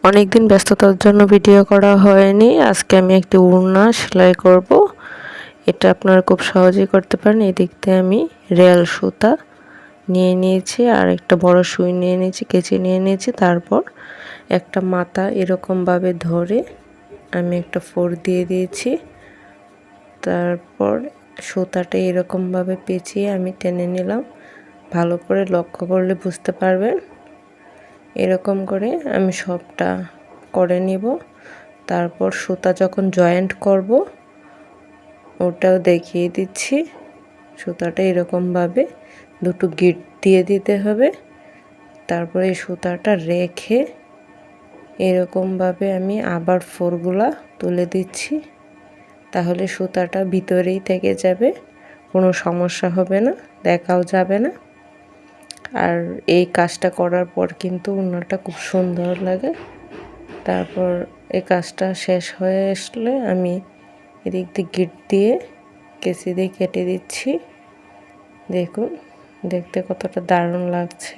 অনেক দিন ব্যস্ততার জন্য ভিডিও করা হয়নি। আজকে আমি একটি ওড়না সেলাই করব। এটা আপনারা খুব সহজেই করতে পারেন। এই দিক দিয়ে আমি রেল সুতা নিয়ে নিয়েছি আর একটা বড় সুই নিয়ে নিয়েছি, কেচি নিয়ে নিয়েছি। তারপর একটা মাথা এরকমভাবে ধরে আমি একটা ফোর দিয়ে দিয়েছি। তারপর সুতাটা এরকমভাবে পেঁচিয়ে আমি টেনে নিলাম। ভালো করে লক্ষ্য করলে বুঝতে পারবেন। এরকম করে আমি সবটা করে নিব। তারপর সুতা যখন জয়েন্ট করব ওটাও দেখিয়ে দিচ্ছি। সুতাটা এরকমভাবে দুটো গিট দিয়ে দিতে হবে। তারপরে এই সুতাটা রেখে এরকমভাবে আমি আবার ফোরগুলা তুলে দিচ্ছি। তাহলে সুতাটা ভিতরেই থেকে যাবে, কোনো সমস্যা হবে না, দেখাও যাবে না। আর এই কাজটা করার পর কিন্তু ওড়নাটা খুব সুন্দর লাগে। তারপর এই কাজটা শেষ হয়ে আসলে আমি এদিক দিয়ে গিট দিয়ে কেচি দিয়ে কেটে দিচ্ছি। দেখুন দেখতে কতটা দারুণ লাগছে।